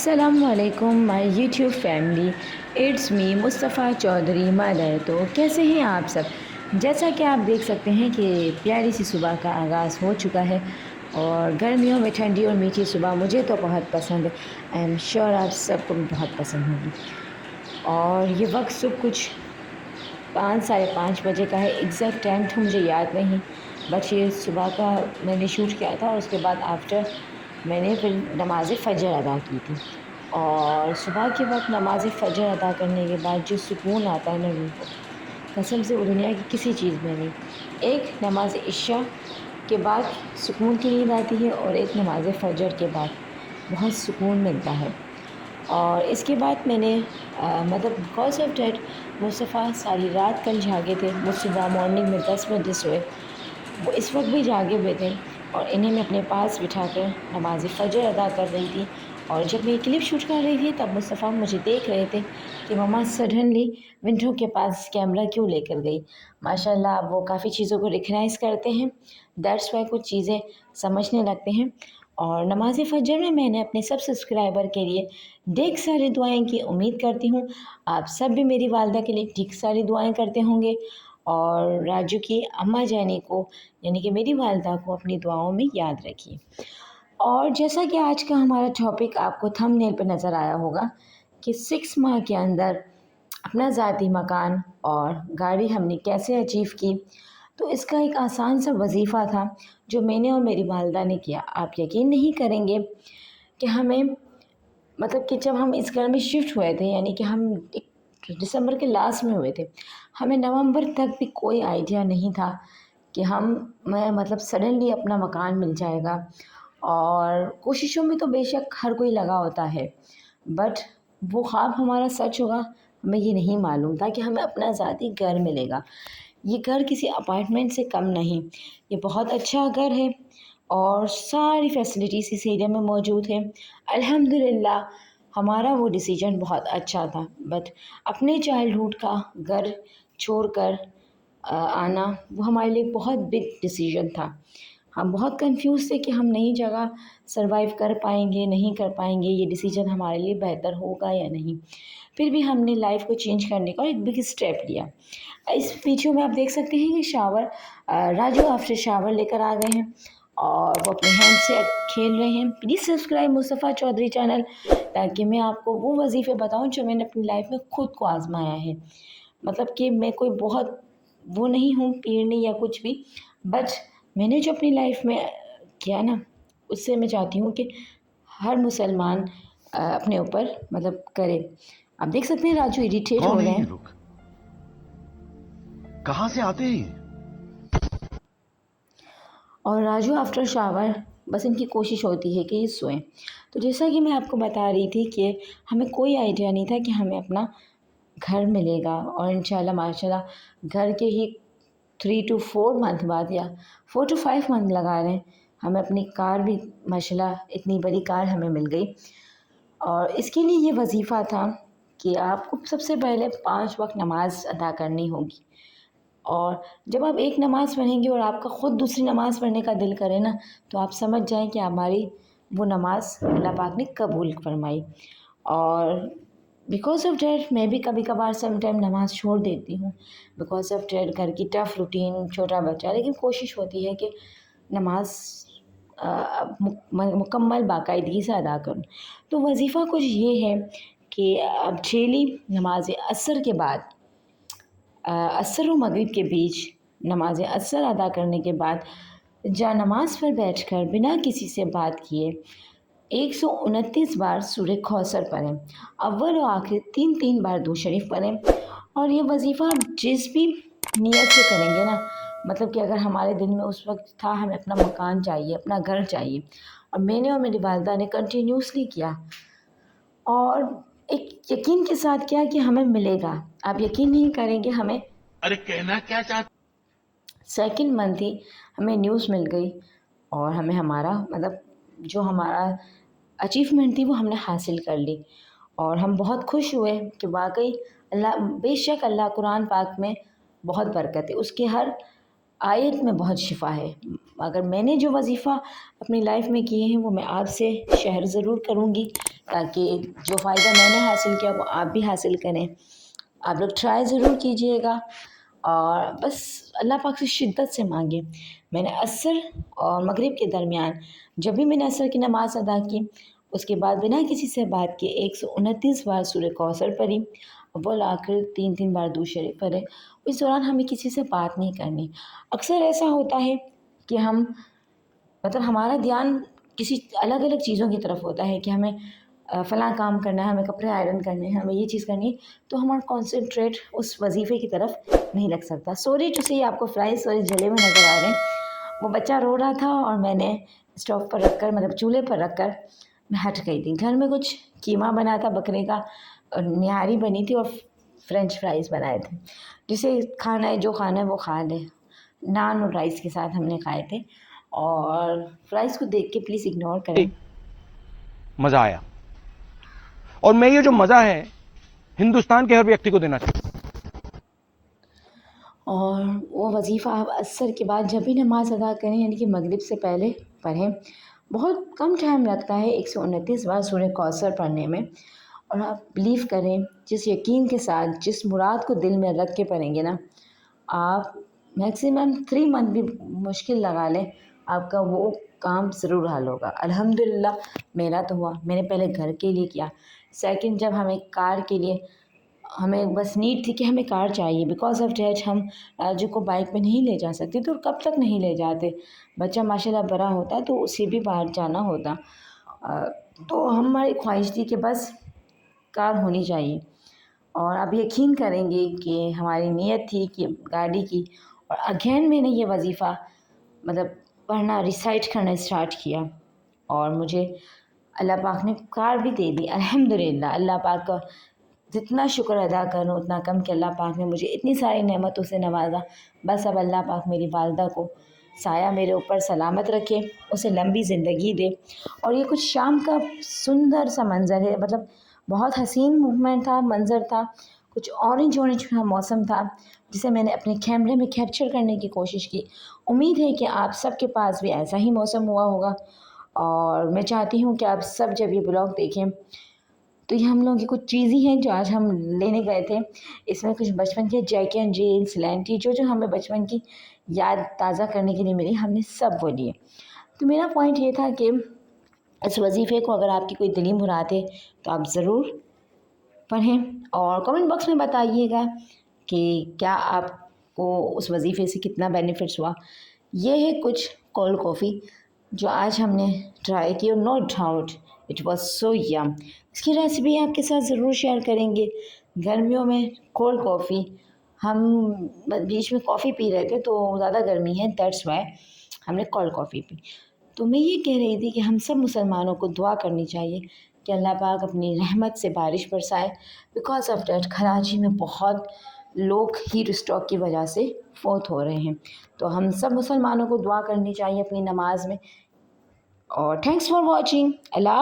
अस्सलामुअलैकुम my YouTube family. It's me Mustafa Chaudhary mother. तो कैसे हैं आप सब? जैसा कि आप देख सकते हैं कि प्यारी सी सुबह का आगाज़ हो चुका है और गर्मियों में ठंडी और मीठी सुबह मुझे तो बहुत पसंद है। आई एम श्योर आप सबको भी बहुत पसंद होगी। और ये वक्त सुबह कुछ 5 साढ़े 5 बजे का है। एग्जैक्ट टाइम तो मुझे याद नहीं, बट ये सुबह का मैंने शूट किया था और उसके बाद आफ्टर मैंने फिर नमाज़ फ़जर अदा की थी। और सुबह के वक्त नमाज़ फ़जर अदा करने के बाद जो सुकून आता है ना रूह को, कसम से वो दुनिया की किसी चीज़ में नहीं। एक नमाज़ इशा के बाद सुकून की नींद आती है और एक नमाज़ फ़जर के बाद बहुत सुकून मिलता है। और इसके बाद मैंने मतलब बिकॉज ऑफ डैट मुस्तफ़ा सारी रात कल जागे थे। वो सुबह मॉर्निंग में 10 बजे सोए, वो इस वक्त भी जागे हुए थे और इन्हें मैं अपने पास बिठाकर नमाज़ फ़जर अदा कर रही थी। और जब मैं ये क्लिप शूट कर रही थी तब मुस्तफ़ा मुझे देख रहे थे कि मम्मा सडनली विंडो के पास कैमरा क्यों लेकर गई। माशाल्लाह वो काफ़ी चीज़ों को रिकग्नाइज़ करते हैं, दैट्स वाई कुछ चीज़ें समझने लगते हैं। और नमाज़ फ़जर में मैंने अपने सब सब्सक्राइबर के लिए ढेर सारी दुआएं की। उम्मीद करती हूँ आप सब भी मेरी वालदा के लिए ढेर सारी दुआएं करते होंगे और राजू की अम्मा जानी को यानी कि मेरी वालदा को अपनी दुआओं में याद रखिए। और जैसा कि आज का हमारा टॉपिक आपको थंबनेल पर नज़र आया होगा कि 6 माह के अंदर अपना ज़ाती मकान और गाड़ी हमने कैसे अचीव की, तो इसका एक आसान सा वजीफ़ा था जो मैंने और मेरी वालदा ने किया। आप यकीन नहीं करेंगे कि हमें मतलब कि जब हम इस घर में शिफ्ट हुए थे, यानी कि हम एक दिसंबर के लास्ट में हुए थे, हमें नवंबर तक भी कोई आइडिया नहीं था कि हम मैं मतलब सडनली अपना मकान मिल जाएगा। और कोशिशों में तो बेशक हर कोई लगा होता है, बट वो ख्वाब हमारा सच होगा हमें ये नहीं मालूम था कि हमें अपना ज़ाती घर मिलेगा। ये घर किसी अपार्टमेंट से कम नहीं, ये बहुत अच्छा घर है और सारी फैसिलिटीज़ इस एरिया में मौजूद है। अल्हम्दुलिल्लाह हमारा वो डिसीजन बहुत अच्छा था। बट अपने चाइल्डहुड का घर छोड़कर आना वो हमारे लिए बहुत बिग डिसीजन था। हम बहुत कंफ्यूज थे कि हम नई जगह सरवाइव कर पाएंगे नहीं कर पाएंगे, ये डिसीजन हमारे लिए बेहतर होगा या नहीं। फिर भी हमने लाइफ को चेंज करने का एक बिग स्टेप लिया। इस वीडियो में आप देख सकते हैं कि राजू आफ्टर शावर लेकर आ गए हैं और वो अपने हैंड से खेल रहे हैं। Please subscribe Mustafa Chaudhary channel, ताकि मैं आपको वो वजीफ़े बताऊं जो मैंने अपनी लाइफ में ख़ुद को आजमाया है। मतलब कि मैं कोई बहुत वो नहीं हूँ पीरनी या कुछ भी, बट मैंने जो अपनी लाइफ में किया ना, उससे मैं चाहती हूँ कि हर मुसलमान अपने ऊपर मतलब करे। आप देख सकते हैं राजू इरिटेट हो कौन रहे है ये हैं। लोग? कहां से आते हैं ये? और राजू आफ्टर शावर बस इनकी कोशिश होती है कि ये सोएं। तो जैसा कि मैं आपको बता रही थी कि हमें कोई आइडिया नहीं था कि हमें अपना घर मिलेगा। और इंशाल्लाह माशाल्लाह घर के ही 3 to 4 मंथ बाद या 4 to 5 मंथ लगा रहे हैं, हमें अपनी कार भी माशाल्लाह इतनी बड़ी कार हमें मिल गई। और इसके लिए ये वजीफ़ा था कि आपको सबसे पहले 5 वक्त नमाज अदा करनी होगी। और जब आप एक नमाज़ पढ़ेंगे और आपका ख़ुद दूसरी नमाज़ पढ़ने का दिल करे ना, तो आप समझ जाएं कि हमारी वो नमाज़ अल्लाह पाक ने कबूल फरमाई। और बिकॉज़ ऑफ डैट मैं भी कभी कभार सम टाइम नमाज़ छोड़ देती हूँ, बिकॉज़ ऑफ डैट घर की टफ़ रूटीन, छोटा बच्चा, लेकिन कोशिश होती है कि नमाज मुकम्मल बाकायदगी से अदा करूँ। तो वजीफ़ा कुछ ये है कि अब डेली नमाज असर के बाद असर और मगरिब के बीच नमाज असर अदा करने के बाद जा नमाज पर बैठकर बिना किसी से बात किए 129 बार सूरह कौसर पढ़ें। अव्वल और आखिर 3 3 बार दूध शरीफ पढ़ें। और ये वजीफ़ा आप जिस भी नीयत से करेंगे ना, मतलब कि अगर हमारे दिल में उस वक्त था हमें अपना मकान चाहिए, अपना घर चाहिए, और मैंने और मेरी वालदा ने कंटिन्यूसली किया और एक यकीन के साथ किया कि हमें मिलेगा। आप यकीन नहीं करेंगे, हमें अरे कहना क्या चाहते? सेकंड मंथ ही हमें न्यूज़ मिल गई और हमें हमारा मतलब जो हमारा अचीवमेंट थी वो हमने हासिल कर ली। और हम बहुत खुश हुए कि वाकई अल्लाह, बेशक अल्लाह कुरान पाक में बहुत बरकत है, उसके हर आयत में बहुत शिफा है। अगर मैंने जो वजीफ़ा अपनी लाइफ में किए हैं वो मैं आपसे शेयर ज़रूर करूँगी, ताकि जो फ़ायदा मैंने हासिल किया वो आप भी हासिल करें। आप लोग ट्राई ज़रूर कीजिएगा और बस अल्लाह पाक से शिद्दत से मांगे। मैंने असर और मगरिब के दरमियान जब भी मैंने असर की नमाज़ अदा की, उसके बाद बिना किसी से बात किए 129 बार सूरह कौसर पढ़ी और बोला आखिर 3-3 बार दूध शरीफ पढ़े। इस दौरान हमें किसी से बात नहीं करनी। अक्सर ऐसा होता है कि हम मतलब हमारा ध्यान किसी अलग-अलग चीज़ों की तरफ होता है कि हमें फ़लाँ काम करना है, हमें कपड़े आयरन करने हैं, हमें ये चीज़ करनी है, तो हमारा कॉन्सन्ट्रेट उस वज़ीफ़े की तरफ नहीं लग सकता। सॉरी टू से आपको फ्राइज़ थोड़े जले हुए नज़र आ रहे हैं। वो बच्चा रो रहा था और मैंने स्टोव पर रखकर मतलब चूल्हे पर रखकर मैं हट गई थी। घर में कुछ कीमा बना था बकरे का और निहारी बनी थी और फ्रेंच फ्राइज़ बनाए थे। जिसे खाना है, जो खाना है वो खा ले। नान और राइस के साथ हमने खाए थे और फ्राइज़ को देख के प्लीज़ इग्नोर करें। मजा आया और मैं ये जो मजा है हिंदुस्तान के हर व्यक्ति को देना चाहता हूं। और वो वज़ीफ़ा आप असर के बाद जब भी नमाज़ अदा करें यानी कि मगरिब से पहले पढ़ें। बहुत कम टाइम लगता है 129 बार सूरह कौसर पढ़ने में और आप बिलीव करें जिस यकीन के साथ जिस मुराद को दिल में रख के पढ़ेंगे ना, आप मैक्सिमम 3 मंथ भी मुश्किल लगा लें, आपका वो काम ज़रूर हल होगा। अल्हम्दुलिल्लाह मेरा तो हुआ। मैंने पहले घर के लिए किया, सेकंड जब हमें कार के लिए हमें बस नीड थी कि हमें कार चाहिए, बिकॉज़ ऑफ़ डैट हम राजू को बाइक पे नहीं ले जा सकते, तो कब तक नहीं ले जाते। बच्चा माशाल्लाह बड़ा होता तो उसे भी बाहर जाना होता। अ, तो हमारी ख्वाहिश थी कि बस कार होनी चाहिए और आप यकीन करेंगे कि हमारी नीयत थी कि गाड़ी की, और अगेन मैंने ये वज़ीफ़ा मतलब पढ़ना रिसाइट करना स्टार्ट किया और मुझे अल्लाह पाक ने कार भी दे दी। अल्हम्दुलिल्लाह अल्लाह पाक का जितना शुक्र अदा करूँ उतना कम कि अल्लाह पाक ने मुझे इतनी सारी नेमतों से नवाज़ा। बस अब अल्लाह पाक मेरी वालिदा को साया मेरे ऊपर सलामत रखे, उसे लंबी ज़िंदगी दे। और ये कुछ शाम का सुंदर सा मंज़र है, मतलब बहुत हसीन मूवमेंट था, मंज़र था। कुछ ऑरेंज ऑरेंज का मौसम था जिसे मैंने अपने कैमरे में कैप्चर करने की कोशिश की। उम्मीद है कि आप सबके पास भी ऐसा ही मौसम हुआ होगा और मैं चाहती हूँ कि आप सब जब ये ब्लॉग देखें तो ये हम लोगों की कुछ चीज़ें हैं जो आज हम लेने गए थे। इसमें कुछ बचपन के जैक एंड जिल, स्लैंटी जो हमें बचपन की याद ताज़ा करने के लिए मिली, हमने सब वो लिए। तो मेरा पॉइंट ये था कि इस वज़ीफ़े को अगर आपकी कोई दिली मुराद है तो आप ज़रूर पढ़ें और कमेंट बॉक्स में बताइएगा कि क्या आपको उस वज़ीफ़े से कितना बेनिफिट्स हुआ। ये है कुछ कोल्ड कॉफ़ी जो आज हमने ट्राई की और no doubt it was so yum. इसकी रेसिपी आपके साथ ज़रूर शेयर करेंगे। गर्मियों में कोल्ड कॉफ़ी हम बीच में कॉफ़ी पी रहे थे तो ज़्यादा गर्मी है, दैट्स वाई हमने कोल्ड कॉफ़ी पी। तो मैं ये कह रही थी कि हम सब मुसलमानों को दुआ करनी चाहिए कि अल्लाह पाक अपनी रहमत से बारिश बरसाए। बिकॉज़ ऑफ़ दैट कराची में बहुत लोग हीट स्ट्रोक की वजह से फ़ौत हो रहे हैं। तो हम सब मुसलमानों को दुआ करनी चाहिए अपनी नमाज में। और थैंक्स फॉर वॉचिंग। अल्लाह